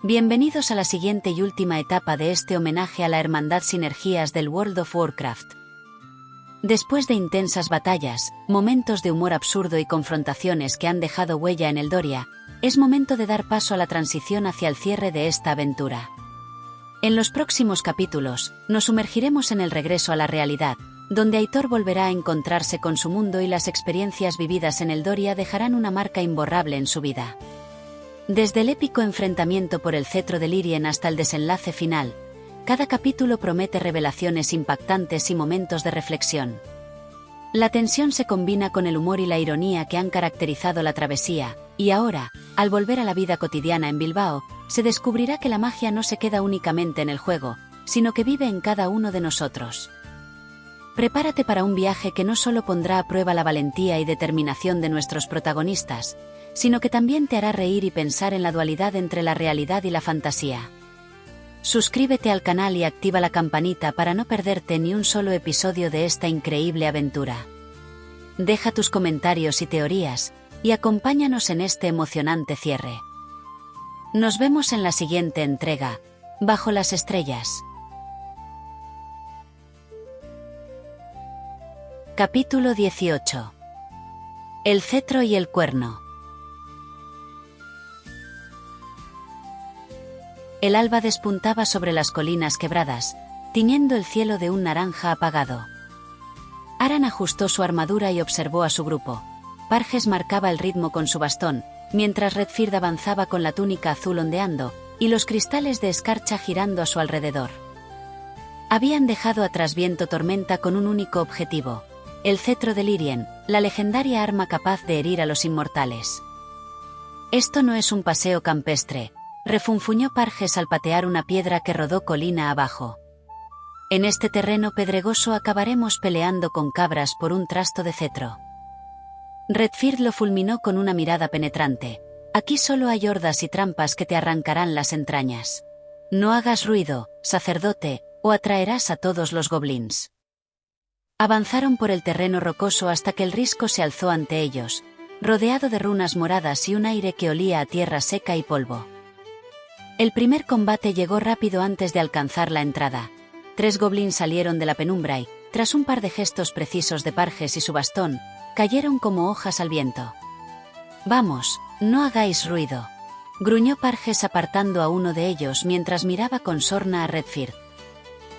Bienvenidos a la siguiente y última etapa de este homenaje a la hermandad Sinergias del World of Warcraft. Después de intensas batallas, momentos de humor absurdo y confrontaciones que han dejado huella en Eldoria, es momento de dar paso a la transición hacia el cierre de esta aventura. En los próximos capítulos, nos sumergiremos en el regreso a la realidad, donde Aitor volverá a encontrarse con su mundo y las experiencias vividas en Eldoria dejarán una marca imborrable en su vida. Desde el épico enfrentamiento por el cetro de Lírien hasta el desenlace final, cada capítulo promete revelaciones impactantes y momentos de reflexión. La tensión se combina con el humor y la ironía que han caracterizado la travesía, y ahora, al volver a la vida cotidiana en Bilbao, se descubrirá que la magia no se queda únicamente en el juego, sino que vive en cada uno de nosotros. Prepárate para un viaje que no solo pondrá a prueba la valentía y determinación de nuestros protagonistas, sino que también te hará reír y pensar en la dualidad entre la realidad y la fantasía. Suscríbete al canal y activa la campanita para no perderte ni un solo episodio de esta increíble aventura. Deja tus comentarios y teorías, y acompáñanos en este emocionante cierre. Nos vemos en la siguiente entrega, Bajo las Estrellas. Capítulo 18. El cetro y el cuerno. El alba despuntaba sobre las colinas quebradas, tiñendo el cielo de un naranja apagado. Aran ajustó su armadura y observó a su grupo. Parges marcaba el ritmo con su bastón, mientras Redfird avanzaba con la túnica azul ondeando, y los cristales de escarcha girando a su alrededor. Habían dejado atrás Viento Tormenta con un único objetivo: el cetro de Lírien, la legendaria arma capaz de herir a los inmortales. Esto no es un paseo campestre, refunfuñó Parges al patear una piedra que rodó colina abajo. En este terreno pedregoso acabaremos peleando con cabras por un trasto de cetro. Redfird lo fulminó con una mirada penetrante. Aquí solo hay hordas y trampas que te arrancarán las entrañas. No hagas ruido, sacerdote, o atraerás a todos los goblins. Avanzaron por el terreno rocoso hasta que el risco se alzó ante ellos, rodeado de runas moradas y un aire que olía a tierra seca y polvo. El primer combate llegó rápido antes de alcanzar la entrada. 3 goblins salieron de la penumbra y, tras un par de gestos precisos de Parges y su bastón, cayeron como hojas al viento. «Vamos, no hagáis ruido», gruñó Parges apartando a uno de ellos mientras miraba con sorna a Redfird.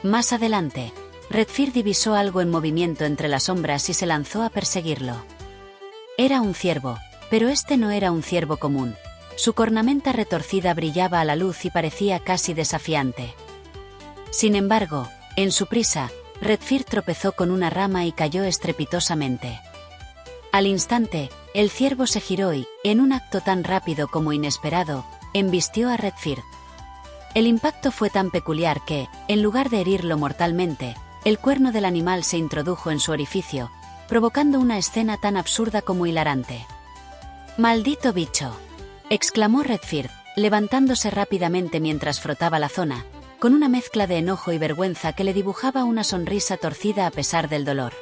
Más adelante, Redfird divisó algo en movimiento entre las sombras y se lanzó a perseguirlo. Era un ciervo, pero este no era un ciervo común. Su cornamenta retorcida brillaba a la luz y parecía casi desafiante. Sin embargo, en su prisa, Redfird tropezó con una rama y cayó estrepitosamente. Al instante, el ciervo se giró y, en un acto tan rápido como inesperado, embistió a Redfird. El impacto fue tan peculiar que, en lugar de herirlo mortalmente, el cuerno del animal se introdujo en su orificio, provocando una escena tan absurda como hilarante. «¡Maldito bicho!», exclamó Redfird, levantándose rápidamente mientras frotaba la zona, con una mezcla de enojo y vergüenza que le dibujaba una sonrisa torcida a pesar del dolor.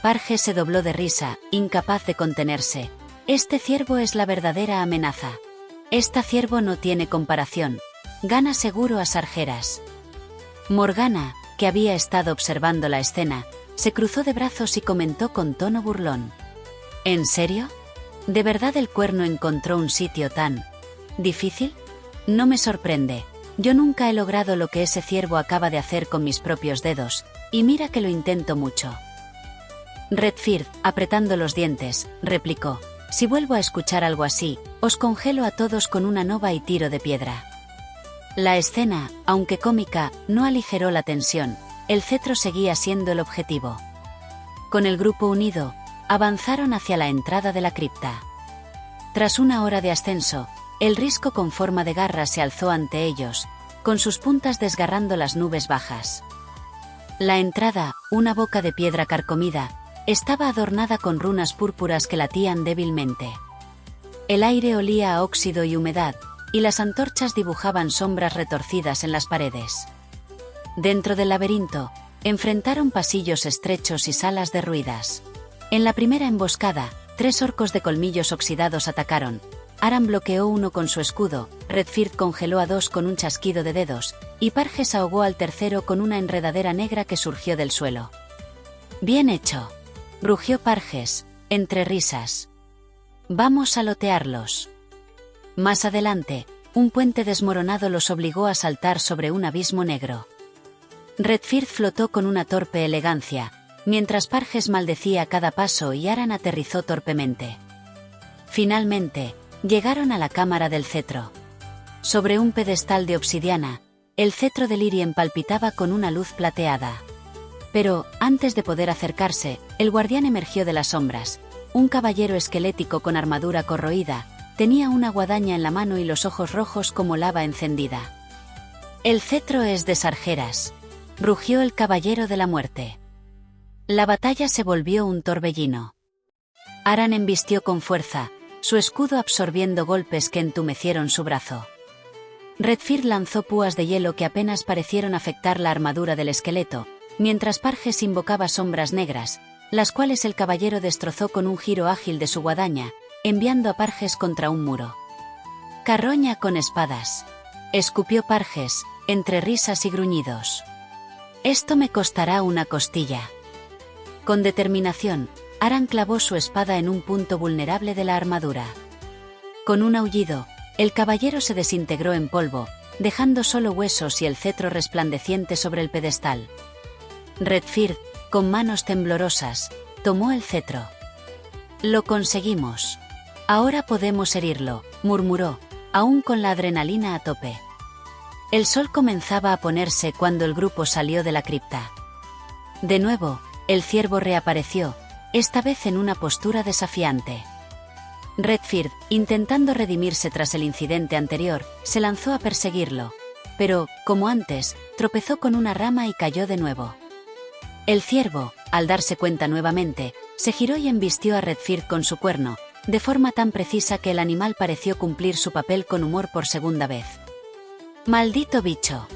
Parges se dobló de risa, incapaz de contenerse. «Este ciervo es la verdadera amenaza. Este ciervo no tiene comparación. Gana seguro a Sargeras». Morgana, que había estado observando la escena, se cruzó de brazos y comentó con tono burlón: «¿En serio? ¿De verdad el cuerno encontró un sitio tan difícil? No me sorprende. Yo nunca he logrado lo que ese ciervo acaba de hacer con mis propios dedos, y mira que lo intento mucho». Redfird, apretando los dientes, replicó: «Si vuelvo a escuchar algo así, os congelo a todos con una nova y tiro de piedra». La escena, aunque cómica, no aligeró la tensión. El cetro seguía siendo el objetivo. Con el grupo unido, avanzaron hacia la entrada de la cripta. Tras una hora de ascenso, el risco con forma de garra se alzó ante ellos, con sus puntas desgarrando las nubes bajas. La entrada, una boca de piedra carcomida, estaba adornada con runas púrpuras que latían débilmente. El aire olía a óxido y humedad, y las antorchas dibujaban sombras retorcidas en las paredes. Dentro del laberinto, enfrentaron pasillos estrechos y salas derruidas. En la primera emboscada, 3 orcos de colmillos oxidados atacaron, Aran bloqueó uno con su escudo, Redfird congeló a dos con un chasquido de dedos, y Parges ahogó al tercero con una enredadera negra que surgió del suelo. «Bien hecho», rugió Parges, entre risas. «Vamos a lotearlos». Más adelante, un puente desmoronado los obligó a saltar sobre un abismo negro. Redfird flotó con una torpe elegancia, mientras Parges maldecía a cada paso y Aran aterrizó torpemente. Finalmente, llegaron a la cámara del cetro. Sobre un pedestal de obsidiana, el cetro de Lírien palpitaba con una luz plateada. Pero, antes de poder acercarse, el guardián emergió de las sombras. Un caballero esquelético con armadura corroída, tenía una guadaña en la mano y los ojos rojos como lava encendida. «El cetro es de Sargeras», rugió el caballero de la muerte. La batalla se volvió un torbellino. Aran embistió con fuerza, su escudo absorbiendo golpes que entumecieron su brazo. Redfird lanzó púas de hielo que apenas parecieron afectar la armadura del esqueleto, mientras Parges invocaba sombras negras, las cuales el caballero destrozó con un giro ágil de su guadaña, enviando a Parges contra un muro. «Carroña con espadas», escupió Parges, entre risas y gruñidos. «Esto me costará una costilla». Con determinación, Aran clavó su espada en un punto vulnerable de la armadura. Con un aullido, el caballero se desintegró en polvo, dejando solo huesos y el cetro resplandeciente sobre el pedestal. Redfird, con manos temblorosas, tomó el cetro. «Lo conseguimos. Ahora podemos herirlo», murmuró, aún con la adrenalina a tope. El sol comenzaba a ponerse cuando el grupo salió de la cripta. De nuevo, el ciervo reapareció, esta vez en una postura desafiante. Redfird, intentando redimirse tras el incidente anterior, se lanzó a perseguirlo, pero, como antes, tropezó con una rama y cayó de nuevo. El ciervo, al darse cuenta nuevamente, se giró y embistió a Redfird con su cuerno, de forma tan precisa que el animal pareció cumplir su papel con humor por segunda vez. «¡Maldito bicho!»,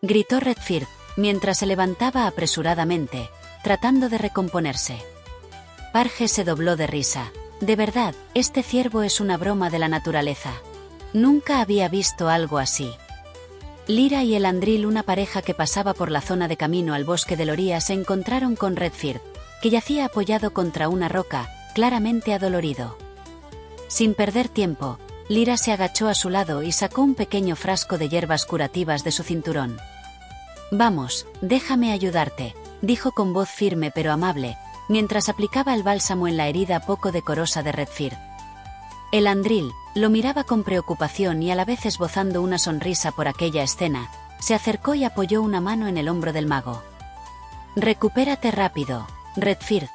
gritó Redfird, mientras se levantaba apresuradamente, tratando de recomponerse. Parges se dobló de risa. «De verdad, este ciervo es una broma de la naturaleza. Nunca había visto algo así». Lyra y Elandril, una pareja que pasaba por la zona de camino al bosque de Loría, se encontraron con Redfird, que yacía apoyado contra una roca, claramente adolorido. Sin perder tiempo, Lyra se agachó a su lado y sacó un pequeño frasco de hierbas curativas de su cinturón. «Vamos, déjame ayudarte», dijo con voz firme pero amable, mientras aplicaba el bálsamo en la herida poco decorosa de Redfird. Elandril lo miraba con preocupación y a la vez esbozando una sonrisa por aquella escena, se acercó y apoyó una mano en el hombro del mago. «Recupérate rápido, Redfird.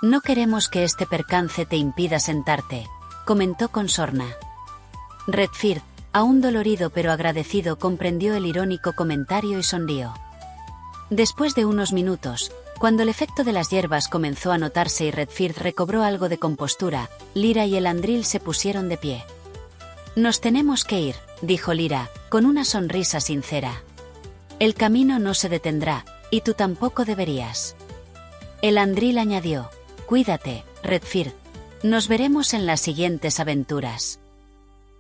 No queremos que este percance te impida sentarte», comentó con sorna. Redfird, aún dolorido pero agradecido, comprendió el irónico comentario y sonrió. Después de unos minutos, cuando el efecto de las hierbas comenzó a notarse y Redfird recobró algo de compostura, Lyra y Elandril se pusieron de pie. «Nos tenemos que ir», dijo Lyra, con una sonrisa sincera. «El camino no se detendrá, y tú tampoco deberías». Elandril añadió: «Cuídate, Redfird. Nos veremos en las siguientes aventuras».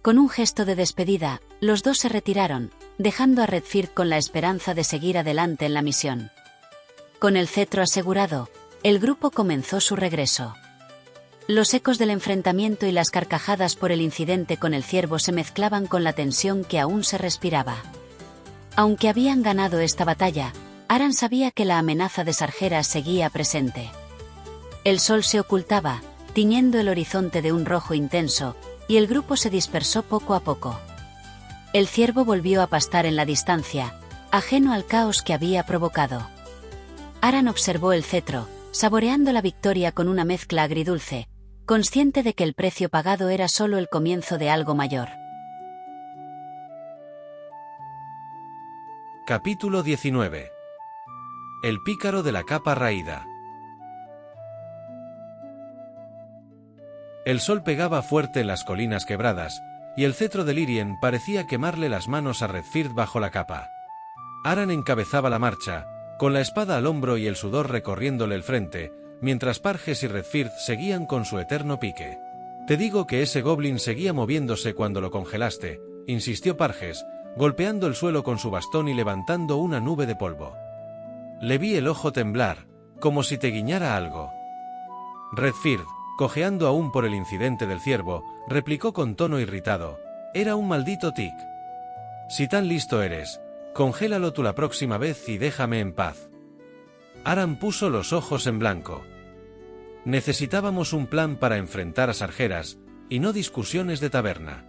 Con un gesto de despedida, los dos se retiraron, dejando a Redfird con la esperanza de seguir adelante en la misión. Con el cetro asegurado, el grupo comenzó su regreso. Los ecos del enfrentamiento y las carcajadas por el incidente con el ciervo se mezclaban con la tensión que aún se respiraba. Aunque habían ganado esta batalla, Aran sabía que la amenaza de Sargeras seguía presente. El sol se ocultaba, tiñendo el horizonte de un rojo intenso, y el grupo se dispersó poco a poco. El ciervo volvió a pastar en la distancia, ajeno al caos que había provocado. Aran observó el cetro, saboreando la victoria con una mezcla agridulce, consciente de que el precio pagado era solo el comienzo de algo mayor. Capítulo 19. El pícaro de la capa raída. El sol pegaba fuerte en las colinas quebradas, y el cetro de Lírien parecía quemarle las manos a Redfird bajo la capa. Aran encabezaba la marcha, con la espada al hombro y el sudor recorriéndole el frente, mientras Parges y Redfird seguían con su eterno pique. Te digo que ese goblin seguía moviéndose cuando lo congelaste, insistió Parges, golpeando el suelo con su bastón y levantando una nube de polvo. Le vi el ojo temblar, como si te guiñara algo. Redfird, cojeando aún por el incidente del ciervo, replicó con tono irritado: era un maldito tic. Si tan listo eres, congélalo tú la próxima vez y déjame en paz. Aran puso los ojos en blanco. Necesitábamos un plan para enfrentar a Sargeras, y no discusiones de taberna.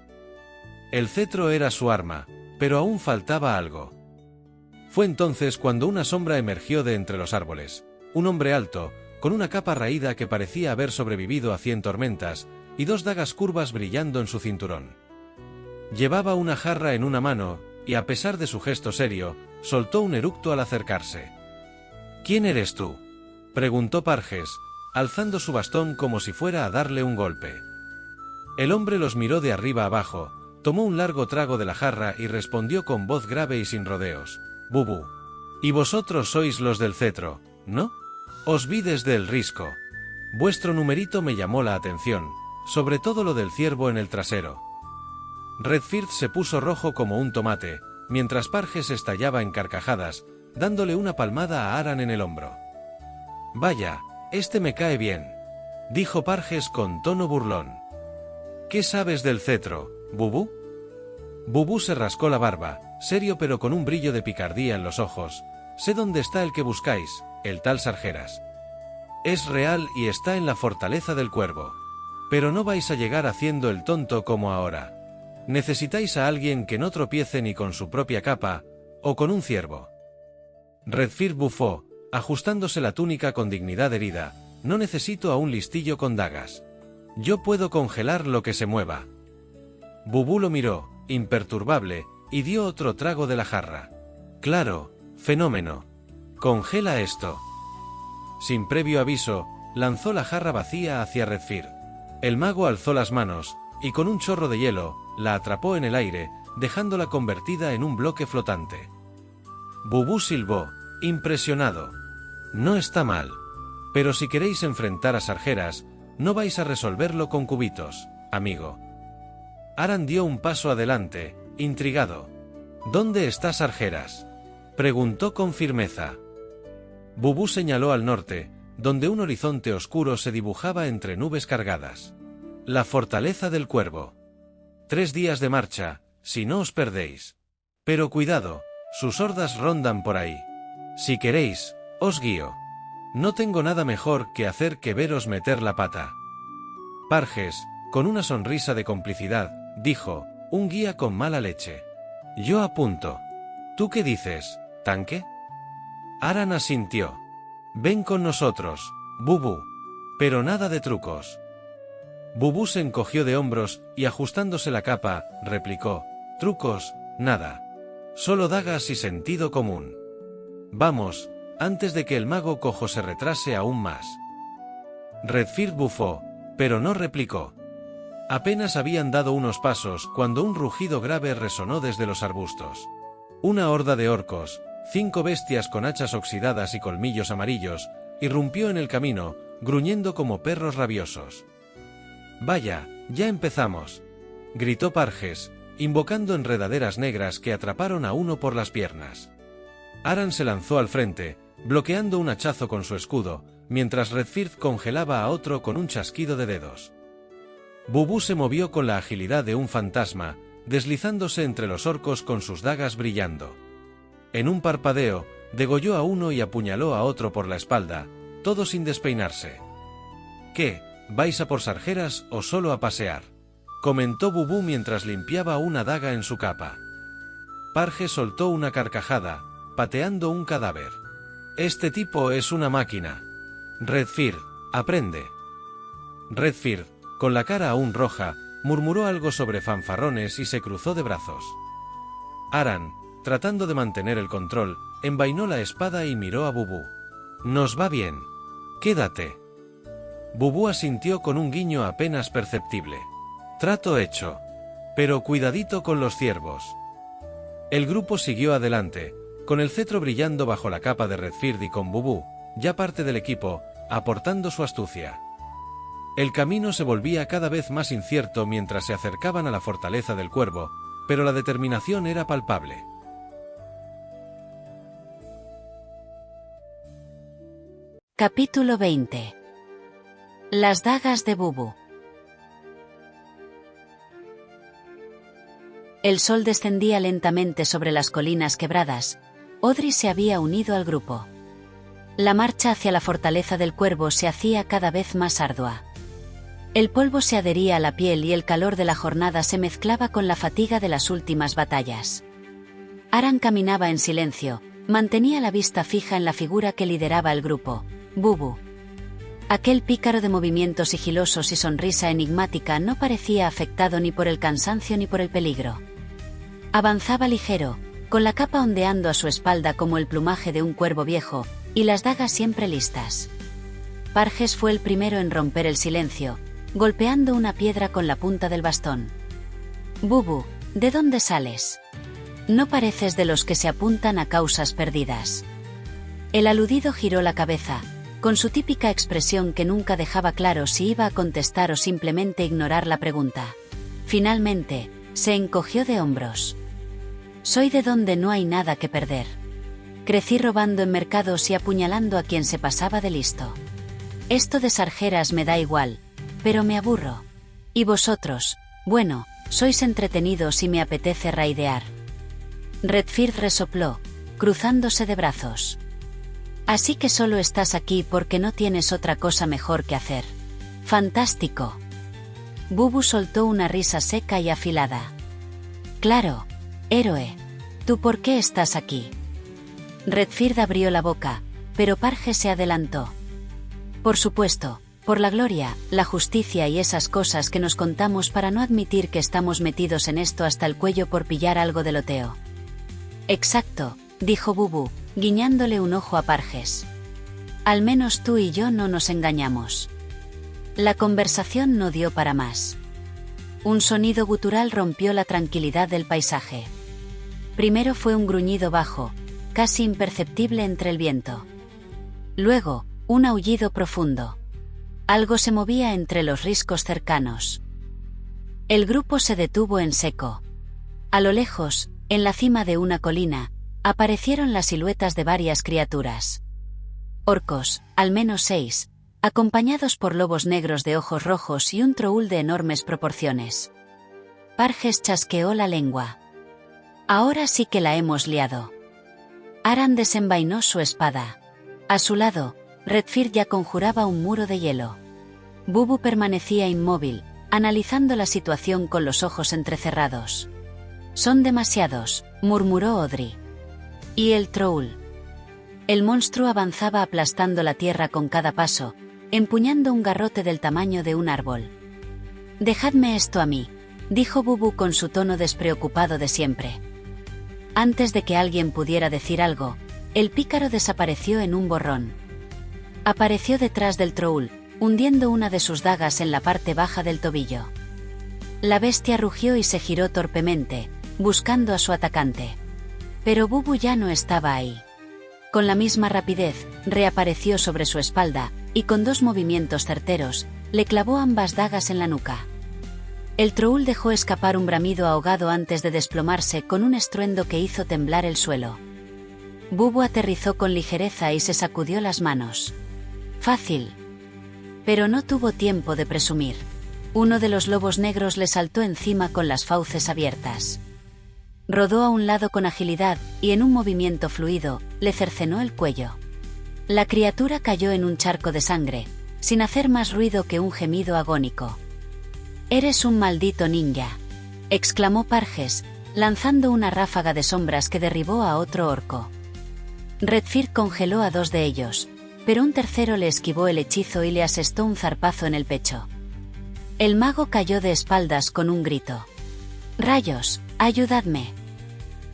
El cetro era su arma, pero aún faltaba algo. Fue entonces cuando una sombra emergió de entre los árboles, un hombre alto, con una capa raída que parecía haber sobrevivido a 100 tormentas, y 2 dagas curvas brillando en su cinturón. Llevaba una jarra en una mano, y a pesar de su gesto serio, soltó un eructo al acercarse. ¿Quién eres tú?, preguntó Parges, alzando su bastón como si fuera a darle un golpe. El hombre los miró de arriba abajo, tomó un largo trago de la jarra y respondió con voz grave y sin rodeos: Bubú. Y vosotros sois los del cetro, ¿no? Os vi desde el risco. Vuestro numerito me llamó la atención, sobre todo lo del ciervo en el trasero. Redfird se puso rojo como un tomate, mientras Parges estallaba en carcajadas, dándole una palmada a Aran en el hombro. Vaya, este me cae bien, dijo Parges con tono burlón. ¿Qué sabes del cetro, Bubú? Bubú se rascó la barba, serio pero con un brillo de picardía en los ojos. Sé dónde está el que buscáis, el tal Sargeras. Es real y está en la fortaleza del Cuervo. Pero no vais a llegar haciendo el tonto como ahora. Necesitáis a alguien que no tropiece ni con su propia capa, o con un ciervo. Redfird bufó, ajustándose la túnica con dignidad herida. No necesito a un listillo con dagas. Yo puedo congelar lo que se mueva. Bubú lo miró, imperturbable, y dio otro trago de la jarra. Claro, fenómeno. Congela esto. Sin previo aviso, lanzó la jarra vacía hacia Redfird. El mago alzó las manos, y con un chorro de hielo, la atrapó en el aire, dejándola convertida en un bloque flotante. Bubú silbó, impresionado. No está mal. Pero si queréis enfrentar a Sargeras, no vais a resolverlo con cubitos, amigo. Aran dio un paso adelante, intrigado. ¿Dónde está Sargeras?, preguntó con firmeza. Bubú señaló al norte, donde un horizonte oscuro se dibujaba entre nubes cargadas. La fortaleza del Cuervo. 3 días de marcha, si no os perdéis. Pero cuidado, sus hordas rondan por ahí. Si queréis, os guío. No tengo nada mejor que hacer que veros meter la pata. Parges, con una sonrisa de complicidad, dijo: un guía con mala leche. Yo apunto. ¿Tú qué dices, tanque? Aran asintió. Ven con nosotros, Bubú. Pero nada de trucos. Bubú se encogió de hombros y, ajustándose la capa, replicó: trucos, nada. Solo dagas y sentido común. Vamos, antes de que el mago cojo se retrase aún más. Redfird bufó, pero no replicó. Apenas habían dado unos pasos cuando un rugido grave resonó desde los arbustos. Una horda de orcos, 5 bestias con hachas oxidadas y colmillos amarillos, irrumpió en el camino, gruñendo como perros rabiosos. Vaya, ya empezamos, gritó Parges, invocando enredaderas negras que atraparon a uno por las piernas. Aran se lanzó al frente, bloqueando un hachazo con su escudo, mientras Redfird congelaba a otro con un chasquido de dedos. Bubú se movió con la agilidad de un fantasma, deslizándose entre los orcos con sus dagas brillando. En un parpadeo, degolló a uno y apuñaló a otro por la espalda, todo sin despeinarse. ¿Qué, vais a por Sargeras o solo a pasear?, comentó Bubú mientras limpiaba una daga en su capa. Parges soltó una carcajada, pateando un cadáver. Este tipo es una máquina. Redfird, aprende. Redfird, con la cara aún roja, murmuró algo sobre fanfarrones y se cruzó de brazos. Aran, tratando de mantener el control, envainó la espada y miró a Bubú. Nos va bien. Quédate. Bubú asintió con un guiño apenas perceptible. Trato hecho. Pero cuidadito con los ciervos. El grupo siguió adelante, con el cetro brillando bajo la capa de Redfird y con Bubú, ya parte del equipo, aportando su astucia. El camino se volvía cada vez más incierto mientras se acercaban a la fortaleza del Cuervo, pero la determinación era palpable. Capítulo 20. Las dagas de Bubu. El sol descendía lentamente sobre las colinas quebradas. Audrey se había unido al grupo. La marcha hacia la fortaleza del Cuervo se hacía cada vez más ardua. El polvo se adhería a la piel y el calor de la jornada se mezclaba con la fatiga de las últimas batallas. Aran caminaba en silencio, mantenía la vista fija en la figura que lideraba el grupo, Bubu. Aquel pícaro de movimientos sigilosos y sonrisa enigmática no parecía afectado ni por el cansancio ni por el peligro. Avanzaba ligero, con la capa ondeando a su espalda como el plumaje de un cuervo viejo, y las dagas siempre listas. Parges fue el primero en romper el silencio, golpeando una piedra con la punta del bastón. Bubu, ¿de dónde sales? No pareces de los que se apuntan a causas perdidas. El aludido giró la cabeza, con su típica expresión que nunca dejaba claro si iba a contestar o simplemente ignorar la pregunta. Finalmente, se encogió de hombros. Soy de donde no hay nada que perder. Crecí robando en mercados y apuñalando a quien se pasaba de listo. Esto de sarjeras me da igual, pero me aburro. Y vosotros, bueno, sois entretenidos y me apetece raidear. Redfield resopló, cruzándose de brazos. Así que solo estás aquí porque no tienes otra cosa mejor que hacer. Fantástico. Bubu soltó una risa seca y afilada. Claro, héroe. ¿Tú por qué estás aquí? Redfield abrió la boca, pero Parges se adelantó. Por supuesto, por la gloria, la justicia y esas cosas que nos contamos para no admitir que estamos metidos en esto hasta el cuello por pillar algo de loteo. Exacto, dijo Bubu, guiñándole un ojo a Parges. Al menos tú y yo no nos engañamos. La conversación no dio para más. Un sonido gutural rompió la tranquilidad del paisaje. Primero fue un gruñido bajo, casi imperceptible entre el viento. Luego, un aullido profundo. Algo se movía entre los riscos cercanos. El grupo se detuvo en seco. A lo lejos, en la cima de una colina, aparecieron las siluetas de varias criaturas. Orcos, al menos 6, acompañados por lobos negros de ojos rojos y un troul de enormes proporciones. Parges chasqueó la lengua. Ahora sí que la hemos liado. Aran desenvainó su espada. A su lado, Redfield ya conjuraba un muro de hielo. Bubu permanecía inmóvil, analizando la situación con los ojos entrecerrados. Son demasiados, murmuró Audrey. ¿Y el troul? El monstruo avanzaba aplastando la tierra con cada paso, empuñando un garrote del tamaño de un árbol. Dejadme esto a mí, dijo Bubu con su tono despreocupado de siempre. Antes de que alguien pudiera decir algo, el pícaro desapareció en un borrón. Apareció detrás del troul, hundiendo una de sus dagas en la parte baja del tobillo. La bestia rugió y se giró torpemente, buscando a su atacante. Pero Bubu ya no estaba ahí. Con la misma rapidez, reapareció sobre su espalda, y con 2 movimientos certeros, le clavó ambas dagas en la nuca. El troul dejó escapar un bramido ahogado antes de desplomarse con un estruendo que hizo temblar el suelo. Bubu aterrizó con ligereza y se sacudió las manos. Fácil. Pero no tuvo tiempo de presumir. Uno de los lobos negros le saltó encima con las fauces abiertas. Rodó a un lado con agilidad, y en un movimiento fluido, le cercenó el cuello. La criatura cayó en un charco de sangre, sin hacer más ruido que un gemido agónico. «Eres un maldito ninja», exclamó Parges, lanzando una ráfaga de sombras que derribó a otro orco. Redfield congeló a 2 de ellos, pero un tercero le esquivó el hechizo y le asestó un zarpazo en el pecho. El mago cayó de espaldas con un grito. «¡Rayos, ayudadme!».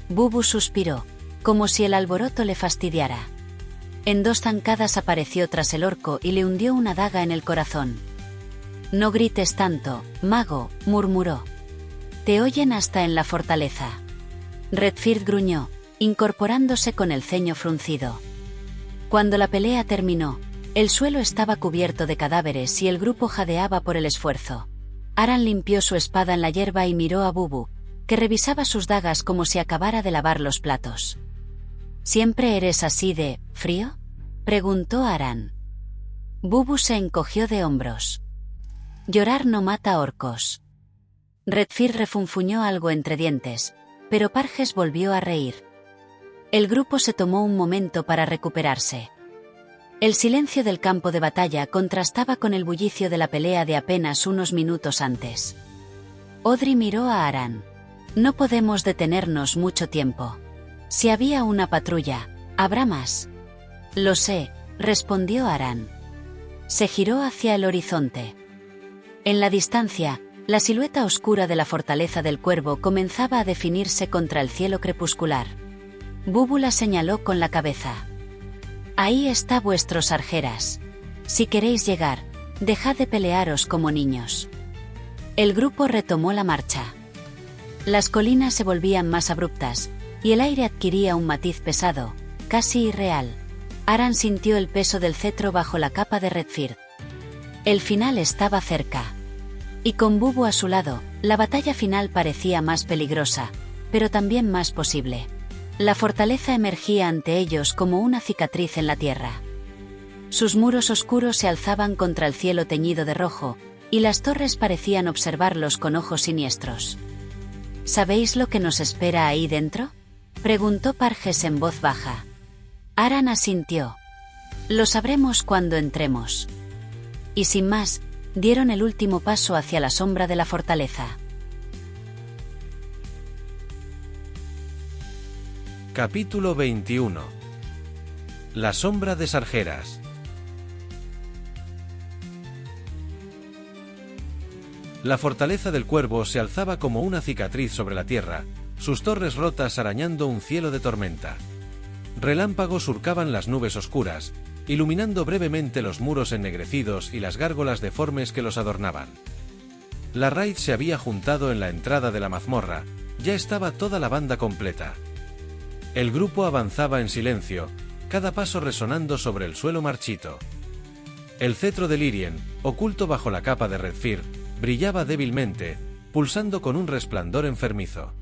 Bubu suspiró, como si el alboroto le fastidiara. En 2 zancadas apareció tras el orco y le hundió una daga en el corazón. «No grites tanto, mago», murmuró. «Te oyen hasta en la fortaleza». Redfield gruñó, incorporándose con el ceño fruncido. Cuando la pelea terminó, El suelo estaba cubierto de cadáveres y el grupo jadeaba por el esfuerzo. Aran limpió su espada en la hierba y miró a Bubu, que revisaba sus dagas como si acabara de lavar los platos. ¿Siempre eres así de frío?, preguntó Aran. Bubu se encogió de hombros. Llorar no mata orcos. Redfir refunfuñó algo entre dientes, pero Parges volvió a reír. El grupo se tomó un momento para recuperarse. El silencio del campo de batalla contrastaba con el bullicio de la pelea de apenas unos minutos antes. Audrey miró a Aran. No podemos detenernos mucho tiempo. Si había una patrulla, habrá más. Lo sé, respondió Aran. Se giró hacia el horizonte. En la distancia, la silueta oscura de la fortaleza del Cuervo comenzaba a definirse contra el cielo crepuscular. Bubu la señaló con la cabeza. Ahí está vuestros Sargeras. Si queréis llegar, dejad de pelearos como niños. El grupo retomó la marcha. Las colinas se volvían más abruptas, y el aire adquiría un matiz pesado, casi irreal. Aran sintió el peso del cetro bajo la capa de Redfir. El final estaba cerca. Y con Bubu a su lado, la batalla final parecía más peligrosa, pero también más posible. La fortaleza emergía ante ellos como una cicatriz en la tierra. Sus muros oscuros se alzaban contra el cielo teñido de rojo, y las torres parecían observarlos con ojos siniestros. ¿Sabéis lo que nos espera ahí dentro?, preguntó Parges en voz baja. Aran asintió. Lo sabremos cuando entremos. Y sin más, dieron el último paso hacia la sombra de la fortaleza. Capítulo 21. La sombra de Sargeras. La fortaleza del Cuervo se alzaba como una cicatriz sobre la tierra, sus torres rotas arañando un cielo de tormenta. Relámpagos surcaban las nubes oscuras, iluminando brevemente los muros ennegrecidos y las gárgolas deformes que los adornaban. La raid se había juntado en la entrada de la mazmorra, ya estaba toda la banda completa. El grupo avanzaba en silencio, cada paso resonando sobre el suelo marchito. El cetro de Lírien, oculto bajo la capa de Redfir, brillaba débilmente, pulsando con un resplandor enfermizo.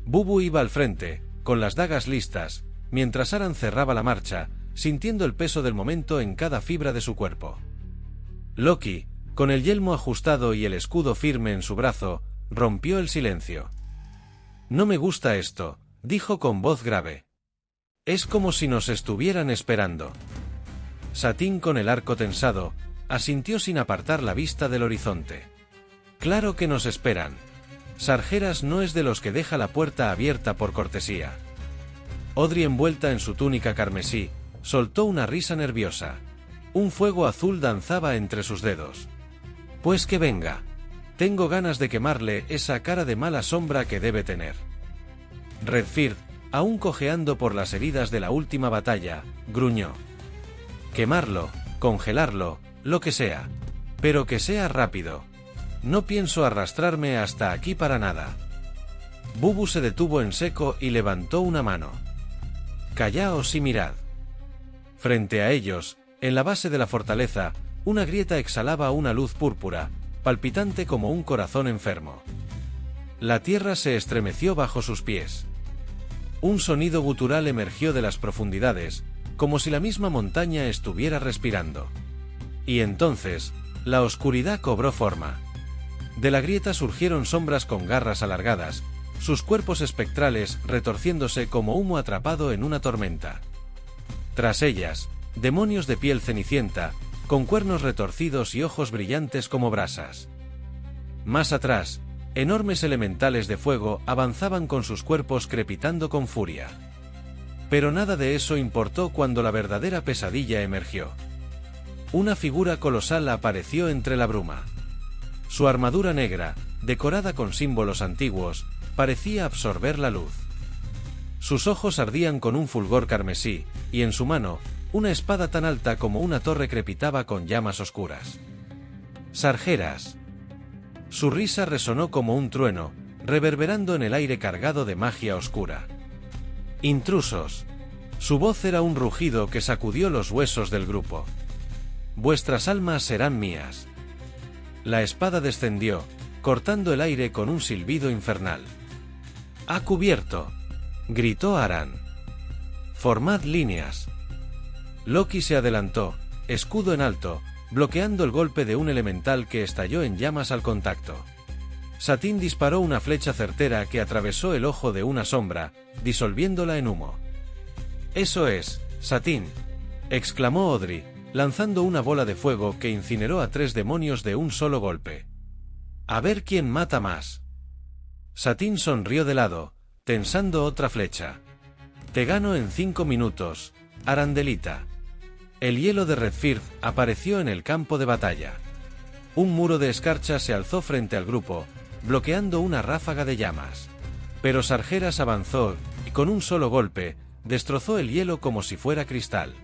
Bubu iba al frente, con las dagas listas, mientras Aran cerraba la marcha, sintiendo el peso del momento en cada fibra de su cuerpo. Loki, con el yelmo ajustado y el escudo firme en su brazo, rompió el silencio. «No me gusta esto», dijo con voz grave. «Es como si nos estuvieran esperando». Satín, con el arco tensado, asintió sin apartar la vista del horizonte. «Claro que nos esperan. Sargeras no es de los que deja la puerta abierta por cortesía». Audrey, envuelta en su túnica carmesí, soltó una risa nerviosa. Un fuego azul danzaba entre sus dedos. «Pues que venga. Tengo ganas de quemarle esa cara de mala sombra que debe tener». Redfir, aún cojeando por las heridas de la última batalla, gruñó. «Quemarlo, congelarlo, lo que sea. Pero que sea rápido. No pienso arrastrarme hasta aquí para nada». Bubu se detuvo en seco y levantó una mano. «Callaos y mirad». Frente a ellos, en la base de la fortaleza, una grieta exhalaba una luz púrpura, palpitante como un corazón enfermo. La tierra se estremeció bajo sus pies. Un sonido gutural emergió de las profundidades, como si la misma montaña estuviera respirando. Y entonces, la oscuridad cobró forma. De la grieta surgieron sombras con garras alargadas, sus cuerpos espectrales retorciéndose como humo atrapado en una tormenta. Tras ellas, demonios de piel cenicienta, con cuernos retorcidos y ojos brillantes como brasas. Más atrás, enormes elementales de fuego avanzaban con sus cuerpos crepitando con furia. Pero nada de eso importó cuando la verdadera pesadilla emergió. Una figura colosal apareció entre la bruma. Su armadura negra, decorada con símbolos antiguos, parecía absorber la luz. Sus ojos ardían con un fulgor carmesí, y en su mano, una espada tan alta como una torre crepitaba con llamas oscuras. «Sargeras». Su risa resonó como un trueno, reverberando en el aire cargado de magia oscura. «Intrusos». Su voz era un rugido que sacudió los huesos del grupo. vuestras almas serán mías. La espada descendió, cortando el aire con un silbido infernal. ¡Ha cubierto!, gritó Aran. Formad líneas. Loki se adelantó, escudo en alto, bloqueando el golpe de un elemental que estalló en llamas al contacto. Satín disparó una flecha certera que atravesó el ojo de una sombra, disolviéndola en humo. «Eso es, Satín», exclamó Audrey, lanzando una bola de fuego que incineró a 3 demonios de un solo golpe. «A ver quién mata más». Satín sonrió de lado, tensando otra flecha. «Te gano en 5 minutos, Arandelita». El hielo de Redfirth apareció en el campo de batalla. Un muro de escarcha se alzó frente al grupo, bloqueando una ráfaga de llamas. Pero Sargeras avanzó, y con un solo golpe, destrozó el hielo como si fuera cristal.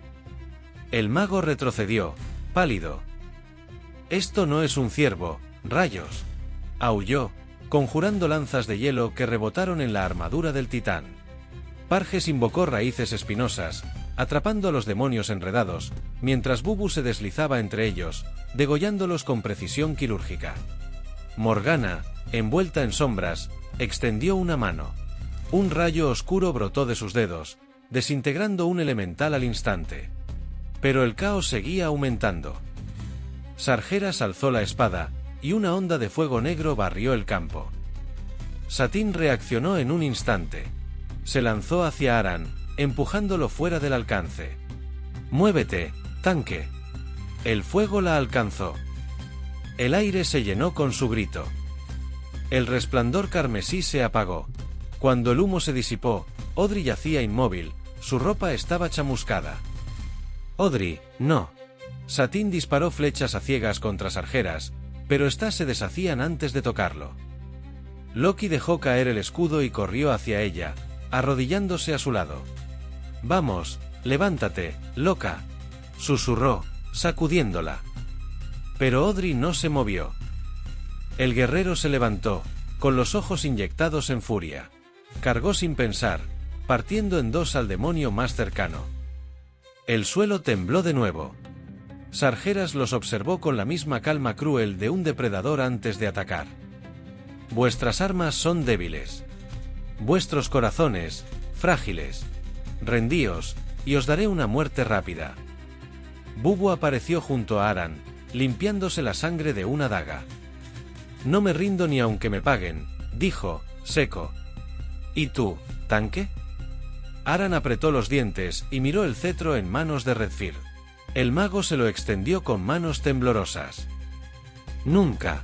El mago retrocedió, pálido. «Esto no es un ciervo, rayos», aulló, conjurando lanzas de hielo que rebotaron en la armadura del titán. Parges invocó raíces espinosas, atrapando a los demonios enredados, mientras Bubu se deslizaba entre ellos, degollándolos con precisión quirúrgica. Morgana, envuelta en sombras, extendió una mano. Un rayo oscuro brotó de sus dedos, desintegrando un elemental al instante. Pero el caos seguía aumentando. Sargeras alzó la espada, y una onda de fuego negro barrió el campo. Satín reaccionó en un instante. Se lanzó hacia Aran, empujándolo fuera del alcance. «¡Muévete, tanque!». El fuego la alcanzó. El aire se llenó con su grito. El resplandor carmesí se apagó. Cuando el humo se disipó, Audrey yacía inmóvil, su ropa estaba chamuscada. «Audrey, no». Satín disparó flechas a ciegas contra Sargeras, pero éstas se deshacían antes de tocarlo. Loki dejó caer el escudo y corrió hacia ella, arrodillándose a su lado. «Vamos, levántate, loca», susurró, sacudiéndola. Pero Audrey no se movió. El guerrero se levantó, con los ojos inyectados en furia. Cargó sin pensar, partiendo en 2 al demonio más cercano. El suelo tembló de nuevo. Sargeras los observó con la misma calma cruel de un depredador antes de atacar. «Vuestras armas son débiles. Vuestros corazones, frágiles. Rendíos, y os daré una muerte rápida». Bubu apareció junto a Aran, limpiándose la sangre de una daga. «No me rindo ni aunque me paguen», dijo, seco. «¿Y tú, tanque?». Aran apretó los dientes y miró el cetro en manos de Redfirth. El mago se lo extendió con manos temblorosas. «Nunca».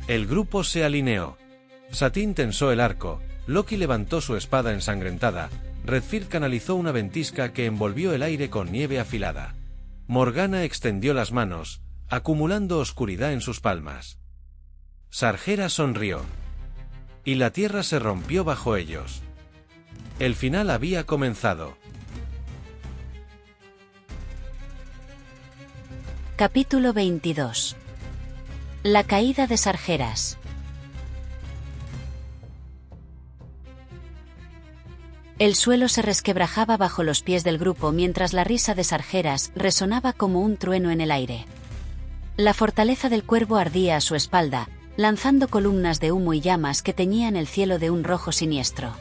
El grupo se alineó. Satín tensó el arco, Loki levantó su espada ensangrentada, Redfirth canalizó una ventisca que envolvió el aire con nieve afilada. Morgana extendió las manos, acumulando oscuridad en sus palmas. Sargeras sonrió. Y la tierra se rompió bajo ellos. El final había comenzado. Capítulo 22. La caída de Sargeras. El suelo se resquebrajaba bajo los pies del grupo mientras la risa de Sargeras resonaba como un trueno en el aire. La fortaleza del cuervo ardía a su espalda, lanzando columnas de humo y llamas que teñían el cielo de un rojo siniestro.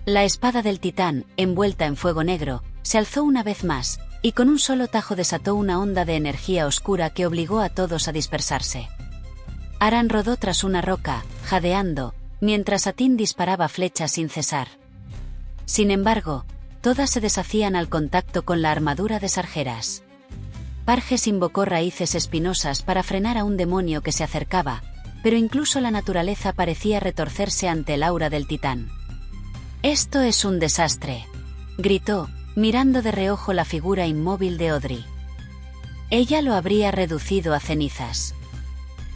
La espada del titán, envuelta en fuego negro, se alzó una vez más, y con un solo tajo desató una onda de energía oscura que obligó a todos a dispersarse. Aran rodó tras una roca, jadeando, mientras Satín disparaba flechas sin cesar. Sin embargo, todas se deshacían al contacto con la armadura de Sargeras. Parges invocó raíces espinosas para frenar a un demonio que se acercaba, pero incluso la naturaleza parecía retorcerse ante el aura del titán. «Esto es un desastre», gritó, mirando de reojo la figura inmóvil de Audrey. Ella lo habría reducido a cenizas.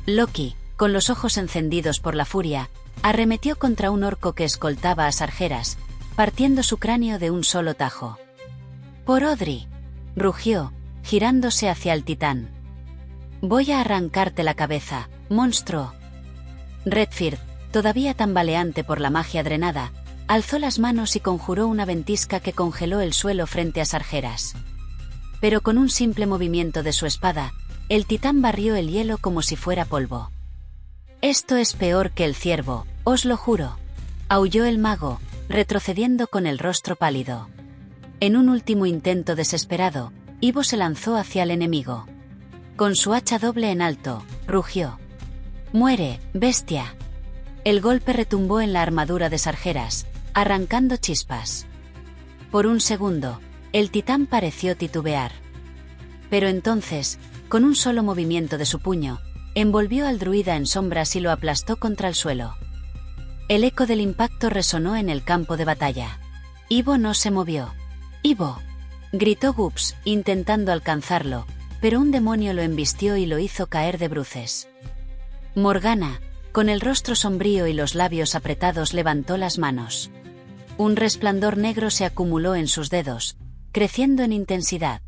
Loki, con los ojos encendidos por la furia, arremetió contra un orco que escoltaba a Sargeras, partiendo su cráneo de un solo tajo. «Por Audrey», rugió, girándose hacia el titán. «Voy a arrancarte la cabeza, monstruo». Redfirth, todavía tambaleante por la magia drenada, alzó las manos y conjuró una ventisca que congeló el suelo frente a Sargeras. pero con un simple movimiento de su espada, el titán barrió el hielo como si fuera polvo. «Esto es peor que el ciervo, os lo juro», aulló el mago, retrocediendo con el rostro pálido. En un último intento desesperado, Ivo se lanzó hacia el enemigo. Con su hacha doble en alto, rugió: «¡Muere, bestia!». El golpe retumbó en la armadura de Sargeras, arrancando chispas. Por un segundo, el titán pareció titubear. Pero entonces, con un solo movimiento de su puño, envolvió al druida en sombras y lo aplastó contra el suelo. El eco del impacto resonó en el campo de batalla. Ivo no se movió. «¡Ivo!», gritó Gups, intentando alcanzarlo, pero un demonio lo embistió y lo hizo caer de bruces. Morgana, con el rostro sombrío y los labios apretados, levantó las manos. Un resplandor negro se acumuló en sus dedos, creciendo en intensidad.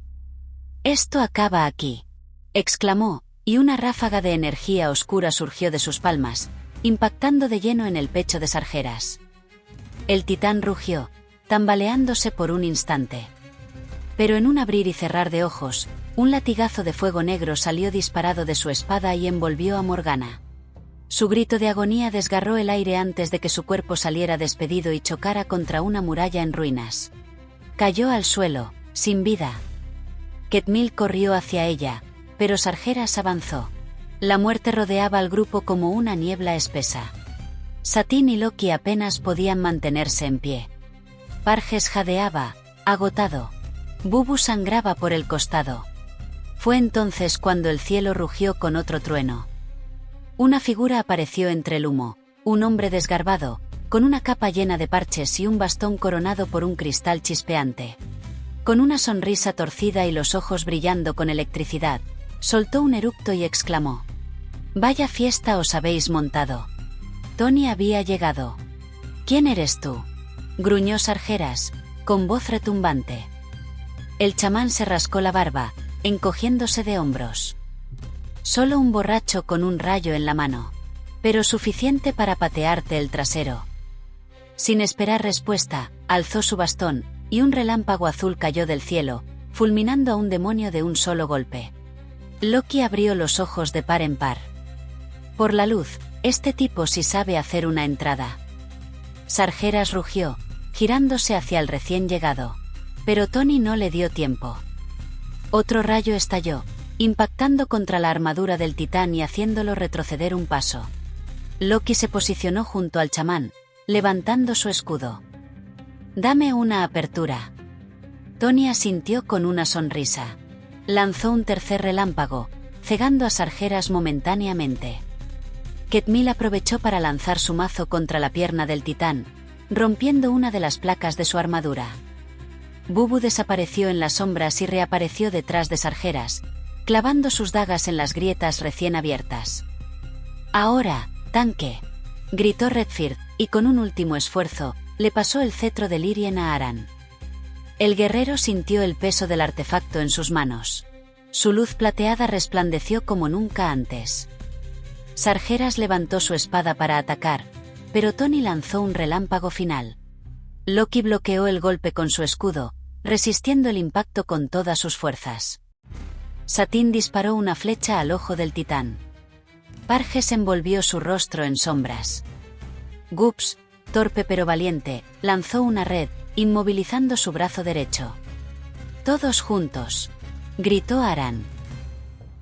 «Esto acaba aquí», exclamó, y una ráfaga de energía oscura surgió de sus palmas, impactando de lleno en el pecho de Sargeras. El titán rugió, tambaleándose por un instante. Pero en un abrir y cerrar de ojos, un latigazo de fuego negro salió disparado de su espada y envolvió a Morgana. Su grito de agonía desgarró el aire antes de que su cuerpo saliera despedido y chocara contra una muralla en ruinas. Cayó al suelo, sin vida. Ketmil corrió hacia ella, pero Sargeras avanzó. La muerte rodeaba al grupo como una niebla espesa. Satín y Loki apenas podían mantenerse en pie. Parges jadeaba, agotado. Bubu sangraba por el costado. Fue entonces cuando el cielo rugió con otro trueno. Una figura apareció entre el humo, un hombre desgarbado, con una capa llena de parches y un bastón coronado por un cristal chispeante. Con una sonrisa torcida y los ojos brillando con electricidad, soltó un eructo y exclamó: «Vaya fiesta os habéis montado». Tony había llegado. «¿Quién eres tú?», gruñó Sargeras, con voz retumbante. El chamán se rascó la barba, encogiéndose de hombros. «Solo un borracho con un rayo en la mano. Pero suficiente para patearte el trasero». Sin esperar respuesta, alzó su bastón, y un relámpago azul cayó del cielo, fulminando a un demonio de un solo golpe. Loki abrió los ojos de par en par. «Por la luz, este tipo sí sabe hacer una entrada». Sargeras rugió, girándose hacia el recién llegado. Pero Tony no le dio tiempo. Otro rayo estalló, impactando contra la armadura del titán y haciéndolo retroceder un paso. Loki se posicionó junto al chamán, levantando su escudo. «Dame una apertura». Tony asintió con una sonrisa. Lanzó un tercer relámpago, cegando a Sargeras momentáneamente. Ketmil aprovechó para lanzar su mazo contra la pierna del titán, rompiendo una de las placas de su armadura. Bubu desapareció en las sombras y reapareció detrás de Sargeras, clavando sus dagas en las grietas recién abiertas. «Ahora, tanque», gritó Redfird, y con un último esfuerzo, le pasó el cetro de Lyrien a Aran. El guerrero sintió el peso del artefacto en sus manos. Su luz plateada resplandeció como nunca antes. Sargeras levantó su espada para atacar, pero Tony lanzó un relámpago final. Loki bloqueó el golpe con su escudo, resistiendo el impacto con todas sus fuerzas. Satín disparó una flecha al ojo del titán. Parges envolvió su rostro en sombras. Gups, torpe pero valiente, lanzó una red, inmovilizando su brazo derecho. «Todos juntos», gritó Aran.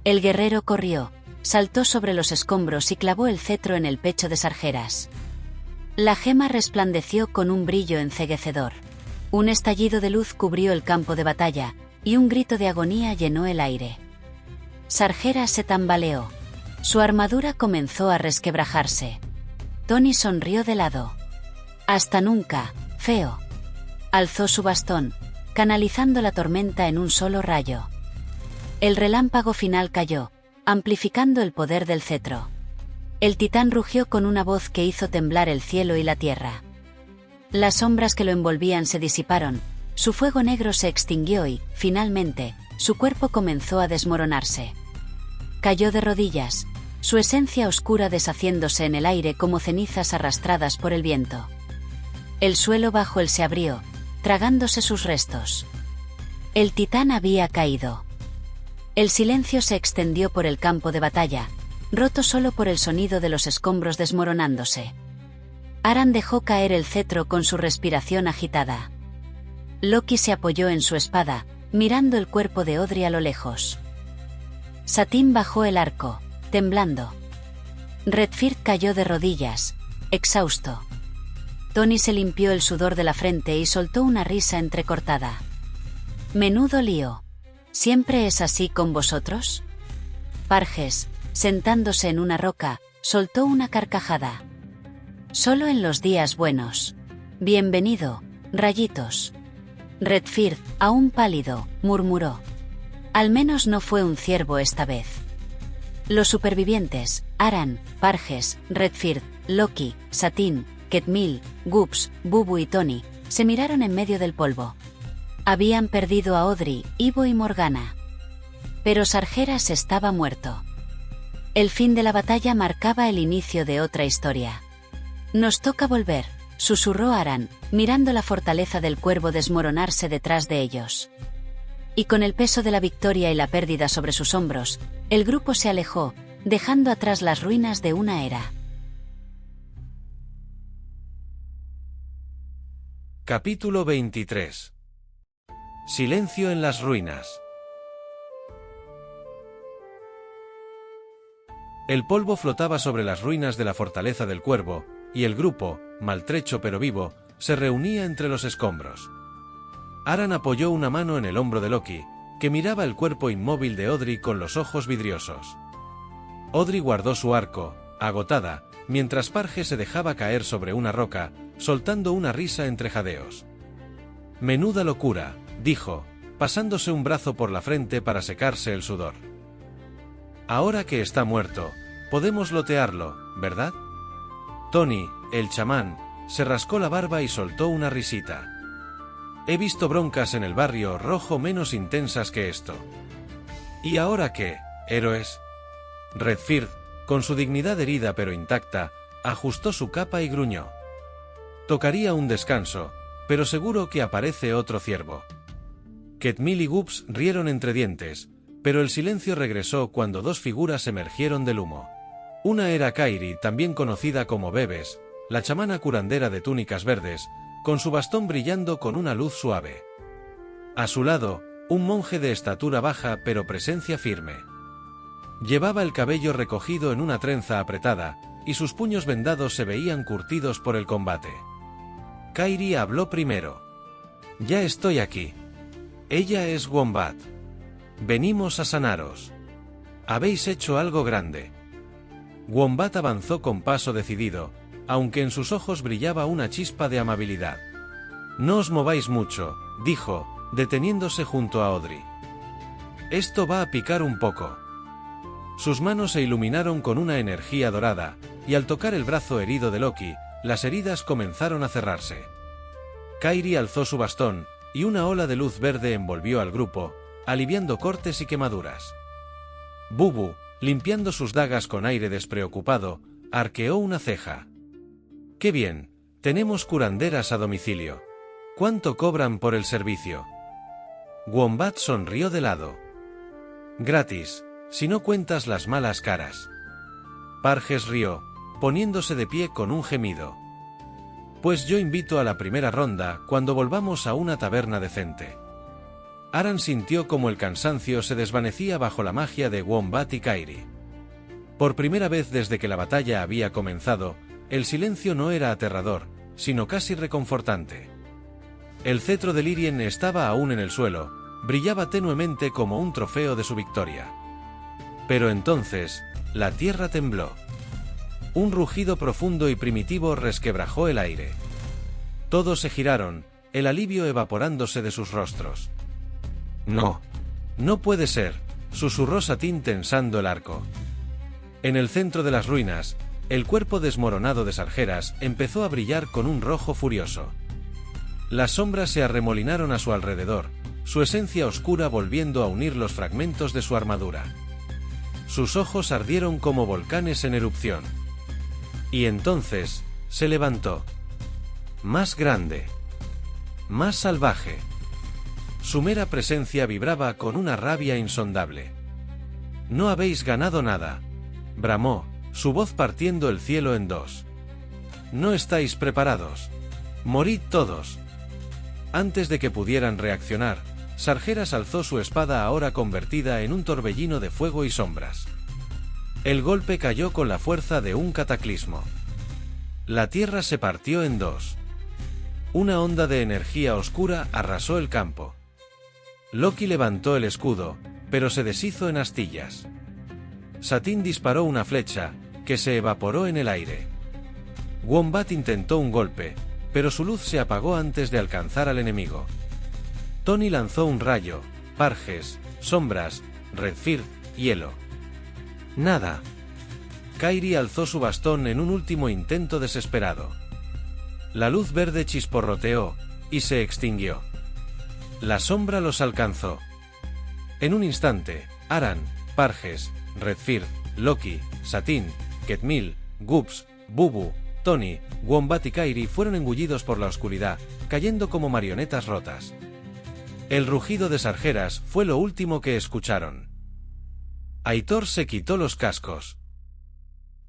El guerrero corrió, saltó sobre los escombros y clavó el cetro en el pecho de Sargeras. La gema resplandeció con un brillo enceguecedor. Un estallido de luz cubrió el campo de batalla, y un grito de agonía llenó el aire. Sargeras se tambaleó. Su armadura comenzó a resquebrajarse. Tony sonrió de lado. «Hasta nunca, feo». Alzó su bastón, canalizando la tormenta en un solo rayo. El relámpago final cayó, amplificando el poder del cetro. El titán rugió con una voz que hizo temblar el cielo y la tierra. Las sombras que lo envolvían se disiparon, su fuego negro se extinguió y, finalmente, su cuerpo comenzó a desmoronarse. Cayó de rodillas, su esencia oscura deshaciéndose en el aire como cenizas arrastradas por el viento. El suelo bajo él se abrió, tragándose sus restos. El titán había caído. El silencio se extendió por el campo de batalla, roto solo por el sonido de los escombros desmoronándose. Aran dejó caer el cetro con su respiración agitada. Loki se apoyó en su espada, mirando el cuerpo de Odri a lo lejos. Satín bajó el arco, temblando. Redfird cayó de rodillas, exhausto. Tony se limpió el sudor de la frente y soltó una risa entrecortada. Menudo lío. ¿Siempre es así con vosotros? Parges, sentándose en una roca, soltó una carcajada. Solo en los días buenos. Bienvenido, rayitos. Redfird, aún pálido, murmuró. Al menos no fue un ciervo esta vez. Los supervivientes, Aran, Parges, Redfird, Loki, Satín, Ketmil, Gups, Bubu y Tony, se miraron en medio del polvo. Habían perdido a Odri, Ivo y Morgana. Pero Sargeras estaba muerto. El fin de la batalla marcaba el inicio de otra historia. Nos toca volver, susurró Aran, mirando la fortaleza del cuervo desmoronarse detrás de ellos. Y con el peso de la victoria y la pérdida sobre sus hombros, el grupo se alejó, dejando atrás las ruinas de una era. Capítulo 23. Silencio en las ruinas. El polvo flotaba sobre las ruinas de la fortaleza del cuervo, y el grupo, maltrecho pero vivo, se reunía entre los escombros. Aran apoyó una mano en el hombro de Loki, que miraba el cuerpo inmóvil de Odri con los ojos vidriosos. Odri guardó su arco, agotada, mientras Parge se dejaba caer sobre una roca, soltando una risa entre jadeos. «Menuda locura», dijo, pasándose un brazo por la frente para secarse el sudor. «Ahora que está muerto, podemos lotearlo, ¿verdad?» Tony, el chamán, se rascó la barba y soltó una risita. «He visto broncas en el barrio rojo menos intensas que esto». «¿Y ahora qué, héroes?» Redfird, con su dignidad herida pero intacta, ajustó su capa y gruñó. «Tocaría un descanso, pero seguro que aparece otro ciervo». Ketmil y Gups rieron entre dientes, pero el silencio regresó cuando dos figuras emergieron del humo. Una era Kairi, también conocida como Bebes, la chamana curandera de túnicas verdes, con su bastón brillando con una luz suave. A su lado, un monje de estatura baja pero presencia firme. Llevaba el cabello recogido en una trenza apretada, y sus puños vendados se veían curtidos por el combate. Kairi habló primero. «Ya estoy aquí. Ella es Wombat. Venimos a sanaros. Habéis hecho algo grande». Wombat avanzó con paso decidido, aunque en sus ojos brillaba una chispa de amabilidad. «No os mováis mucho», dijo, deteniéndose junto a Odri. «Esto va a picar un poco». Sus manos se iluminaron con una energía dorada, y al tocar el brazo herido de Loki, las heridas comenzaron a cerrarse. Kairi alzó su bastón, y una ola de luz verde envolvió al grupo, aliviando cortes y quemaduras. Bubu, limpiando sus dagas con aire despreocupado, arqueó una ceja. «Qué bien, tenemos curanderas a domicilio. ¿Cuánto cobran por el servicio?» Wombat sonrió de lado. «Gratis, si no cuentas las malas caras». Parges rió, poniéndose de pie con un gemido. «Pues yo invito a la primera ronda cuando volvamos a una taberna decente». Aran sintió como el cansancio se desvanecía bajo la magia de Wombat y Kairi. Por primera vez desde que la batalla había comenzado, el silencio no era aterrador, sino casi reconfortante. El cetro de Lyrien estaba aún en el suelo, brillaba tenuemente como un trofeo de su victoria. Pero entonces, la tierra tembló. Un rugido profundo y primitivo resquebrajó el aire. Todos se giraron, el alivio evaporándose de sus rostros. «No. No puede ser», susurró Satín tensando el arco. En el centro de las ruinas, el cuerpo desmoronado de Sargeras empezó a brillar con un rojo furioso. Las sombras se arremolinaron a su alrededor, su esencia oscura volviendo a unir los fragmentos de su armadura. Sus ojos ardieron como volcanes en erupción. Y entonces, se levantó. Más grande. Más salvaje. Su mera presencia vibraba con una rabia insondable. «No habéis ganado nada», bramó, su voz partiendo el cielo en dos. «No estáis preparados. Morid todos». Antes de que pudieran reaccionar, Sargeras alzó su espada ahora convertida en un torbellino de fuego y sombras. El golpe cayó con la fuerza de un cataclismo. La tierra se partió en dos. Una onda de energía oscura arrasó el campo. Loki levantó el escudo, pero se deshizo en astillas. Satín disparó una flecha, que se evaporó en el aire. Wombat intentó un golpe, pero su luz se apagó antes de alcanzar al enemigo. Tony lanzó un rayo, Parges, sombras, Redfird, hielo. Nada. Kairi alzó su bastón en un último intento desesperado. La luz verde chisporroteó, y se extinguió. La sombra los alcanzó. En un instante, Aran, Parges, Redfird, Loki, Satín, Ketmil, Gups, Bubu, Tony, Wombat y Kairi fueron engullidos por la oscuridad, cayendo como marionetas rotas. El rugido de Sargeras fue lo último que escucharon. Aitor se quitó los cascos.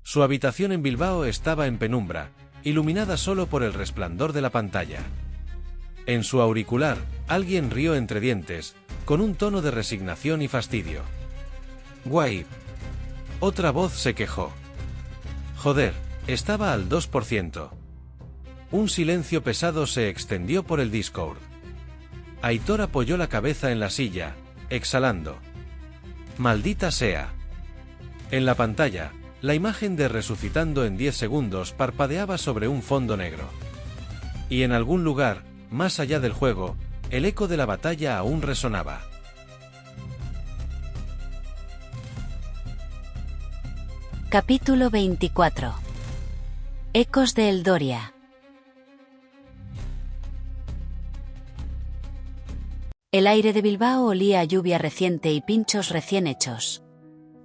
Su habitación en Bilbao estaba en penumbra, iluminada solo por el resplandor de la pantalla. En su auricular, alguien rió entre dientes, con un tono de resignación y fastidio. «Guay». Otra voz se quejó. «Joder, estaba al 2%. Un silencio pesado se extendió por el Discord. Aitor apoyó la cabeza en la silla, exhalando. «Maldita sea». En la pantalla, la imagen de Resucitando en 10 segundos parpadeaba sobre un fondo negro. Y en algún lugar, más allá del juego, el eco de la batalla aún resonaba. Capítulo 24. Ecos de Eldoria. El aire de Bilbao olía a lluvia reciente y pinchos recién hechos.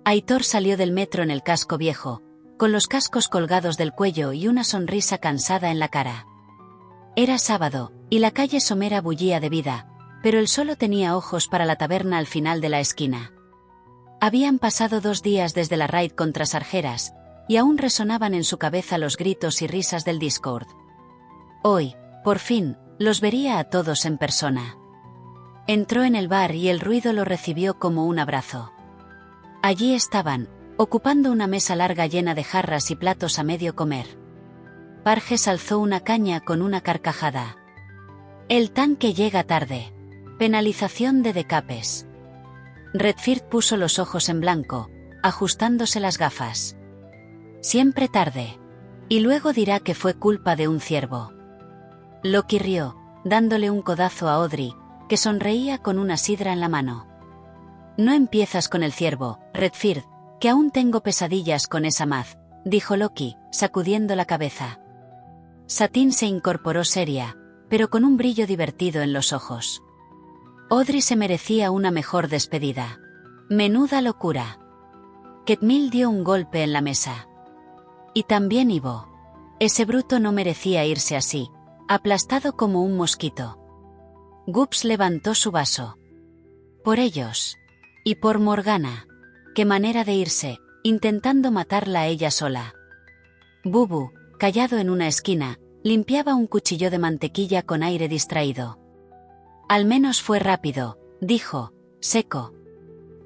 Aitor salió del metro en el casco viejo, con los cascos colgados del cuello y una sonrisa cansada en la cara. Era sábado, y la calle somera bullía de vida, pero él solo tenía ojos para la taberna al final de la esquina. Habían pasado 2 días desde la raid contra Sargeras, y aún resonaban en su cabeza los gritos y risas del Discord. Hoy, por fin, los vería a todos en persona. Entró en el bar y el ruido lo recibió como un abrazo. Allí estaban, ocupando una mesa larga llena de jarras y platos a medio comer. Parges alzó una caña con una carcajada. El tanque llega tarde. Penalización de decapes. Redfird puso los ojos en blanco, ajustándose las gafas. Siempre tarde. Y luego dirá que fue culpa de un ciervo. Loki rió, dándole un codazo a Audrey, que sonreía con una sidra en la mano. No empiezas con el ciervo, Redfird, que aún tengo pesadillas con esa maz, dijo Loki, sacudiendo la cabeza. Satín se incorporó seria, pero con un brillo divertido en los ojos. Audrey se merecía una mejor despedida. Menuda locura. Ketmil dio un golpe en la mesa. Y también Ivo. Ese bruto no merecía irse así, aplastado como un mosquito. Gups levantó su vaso. Por ellos. Y por Morgana. Qué manera de irse, intentando matarla a ella sola. Bubu, callado en una esquina, limpiaba un cuchillo de mantequilla con aire distraído. Al menos fue rápido, dijo, seco.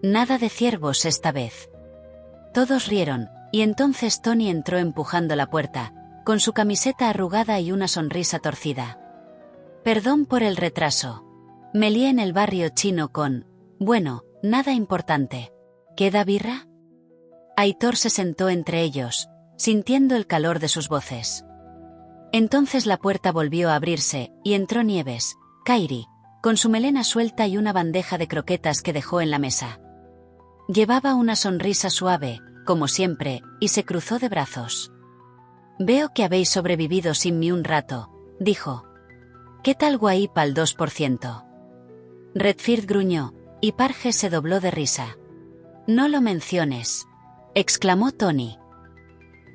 Nada de ciervos esta vez. Todos rieron, y entonces Tony entró empujando la puerta, con su camiseta arrugada y una sonrisa torcida. Perdón por el retraso. Me lié en el barrio chino con... Bueno, nada importante. ¿Queda birra? Aitor se sentó entre ellos, sintiendo el calor de sus voces. Entonces la puerta volvió a abrirse, y entró Nieves, Kairi, con su melena suelta y una bandeja de croquetas que dejó en la mesa. Llevaba una sonrisa suave, como siempre, y se cruzó de brazos. Veo que habéis sobrevivido sin mí un rato, dijo. ¿Qué tal guay pa'l 2%? Redfird gruñó, y Parges se dobló de risa. No lo menciones, exclamó Tony.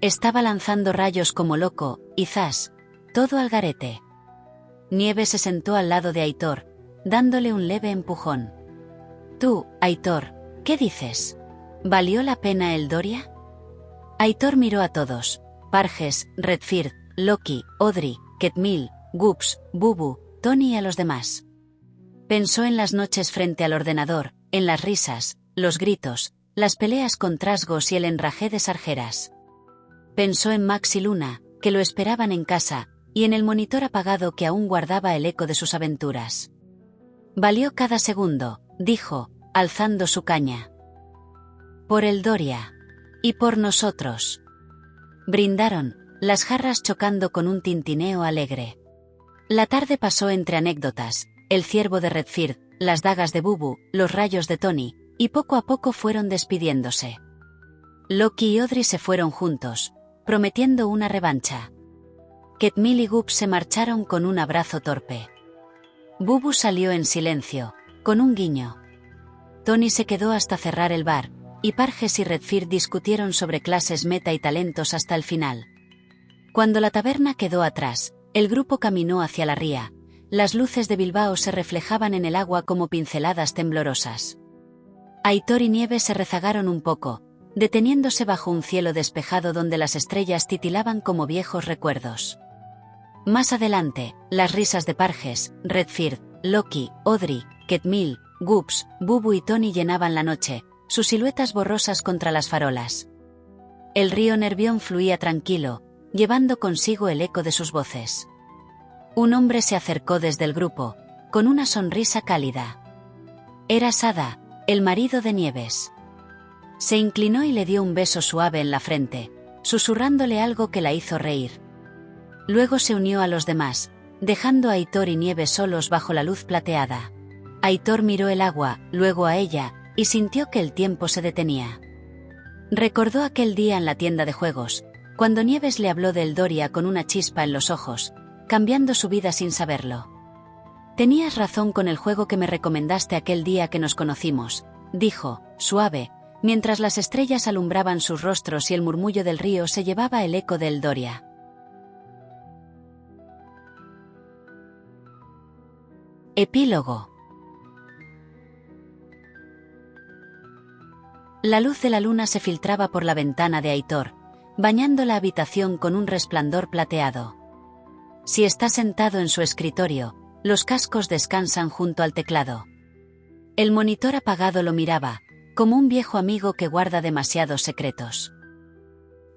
Estaba lanzando rayos como loco, y zas, todo al garete. Nieves se sentó al lado de Aitor, dándole un leve empujón. Tú, Aitor, ¿qué dices? ¿Valió la pena el Doria? Aitor miró a todos: Parges, Redfird, Loki, Audrey, Ketmil, Gups, Bubu, Tony y a los demás. Pensó en las noches frente al ordenador, en las risas, los gritos, las peleas con trasgos y el enrajé de sarjeras. Pensó en Max y Luna, que lo esperaban en casa, y en el monitor apagado que aún guardaba el eco de sus aventuras. Valió cada segundo, dijo, alzando su caña. Por el Doria. Y por nosotros. Brindaron, las jarras chocando con un tintineo alegre. La tarde pasó entre anécdotas, el ciervo de Redfird, las dagas de Bubu, los rayos de Tony, y poco a poco fueron despidiéndose. Loki y Audrey se fueron juntos, prometiendo una revancha. Ketmil y Gups se marcharon con un abrazo torpe. Bubu salió en silencio, con un guiño. Tony se quedó hasta cerrar el bar, y Parges y Redfird discutieron sobre clases meta y talentos hasta el final. Cuando la taberna quedó atrás, el grupo caminó hacia la ría. Las luces de Bilbao se reflejaban en el agua como pinceladas temblorosas. Aitor y Nieves se rezagaron un poco, deteniéndose bajo un cielo despejado donde las estrellas titilaban como viejos recuerdos. Más adelante, las risas de Parges, Redfird, Loki, Audrey, Ketmil, Gups, Bubu y Tony llenaban la noche, sus siluetas borrosas contra las farolas. El río Nervión fluía tranquilo, llevando consigo el eco de sus voces. Un hombre se acercó desde el grupo, con una sonrisa cálida. Era Sada, el marido de Nieves. Se inclinó y le dio un beso suave en la frente, susurrándole algo que la hizo reír. Luego se unió a los demás, dejando a Aitor y Nieves solos bajo la luz plateada. Aitor miró el agua, luego a ella, y sintió que el tiempo se detenía. Recordó aquel día en la tienda de juegos, cuando Nieves le habló del Doria con una chispa en los ojos, cambiando su vida sin saberlo. Tenías razón con el juego que me recomendaste aquel día que nos conocimos, dijo, suave, mientras las estrellas alumbraban sus rostros y el murmullo del río se llevaba el eco del Doria. Epílogo. La luz de la luna se filtraba por la ventana de Aitor, bañando la habitación con un resplandor plateado. Si está sentado en su escritorio, los cascos descansan junto al teclado. El monitor apagado lo miraba, como un viejo amigo que guarda demasiados secretos.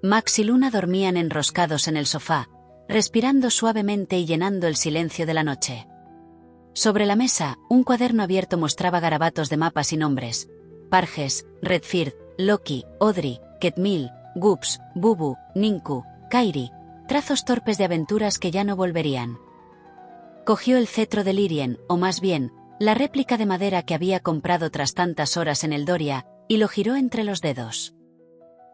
Max y Luna dormían enroscados en el sofá, respirando suavemente y llenando el silencio de la noche. Sobre la mesa, un cuaderno abierto mostraba garabatos de mapas y nombres: Parges, Redfird, Loki, Audrey, Ketmil, Gups, Bubu, Ninku, Kairi, trazos torpes de aventuras que ya no volverían. Cogió el cetro de Lirien, o más bien, la réplica de madera que había comprado tras tantas horas en el Doria, y lo giró entre los dedos.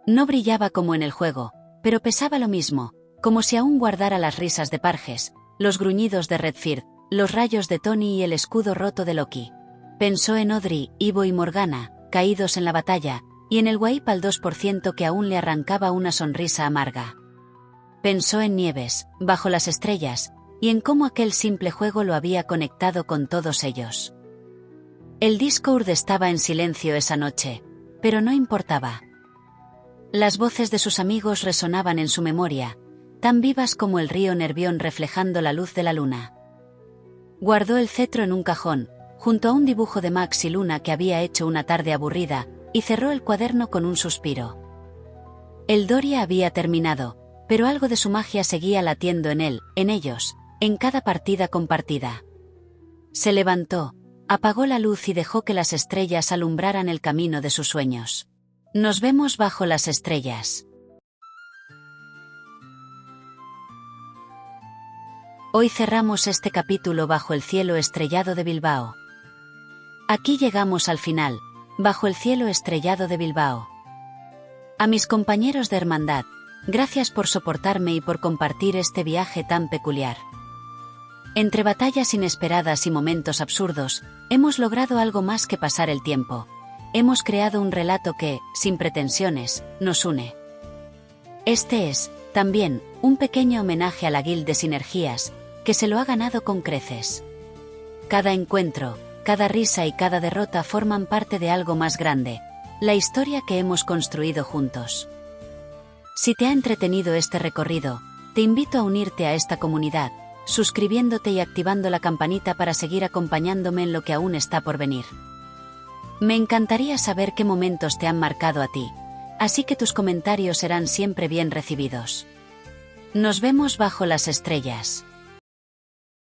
No brillaba como en el juego, pero pesaba lo mismo, como si aún guardara las risas de Parges, los gruñidos de Redfird, los rayos de Tony y el escudo roto de Loki. Pensó en Audrey, Ivo y Morgana, caídos en la batalla, y en el Waip al 2% que aún le arrancaba una sonrisa amarga. Pensó en Nieves, bajo las estrellas, y en cómo aquel simple juego lo había conectado con todos ellos. El Discord estaba en silencio esa noche, pero no importaba. Las voces de sus amigos resonaban en su memoria, tan vivas como el río Nervión reflejando la luz de la luna. Guardó el cetro en un cajón, junto a un dibujo de Max y Luna que había hecho una tarde aburrida, y cerró el cuaderno con un suspiro. El Doria había terminado, pero algo de su magia seguía latiendo en él, en ellos, en cada partida compartida. Se levantó, apagó la luz y dejó que las estrellas alumbraran el camino de sus sueños. Nos vemos bajo las estrellas. Hoy cerramos este capítulo bajo el cielo estrellado de Bilbao. Aquí llegamos al final, bajo el cielo estrellado de Bilbao. A mis compañeros de hermandad, gracias por soportarme y por compartir este viaje tan peculiar. Entre batallas inesperadas y momentos absurdos, hemos logrado algo más que pasar el tiempo. Hemos creado un relato que, sin pretensiones, nos une. Este es, también, un pequeño homenaje a la Guild de Sinergias, que se lo ha ganado con creces. Cada encuentro, cada risa y cada derrota forman parte de algo más grande, la historia que hemos construido juntos. Si te ha entretenido este recorrido, te invito a unirte a esta comunidad, suscribiéndote y activando la campanita para seguir acompañándome en lo que aún está por venir. Me encantaría saber qué momentos te han marcado a ti, así que tus comentarios serán siempre bien recibidos. Nos vemos bajo las estrellas.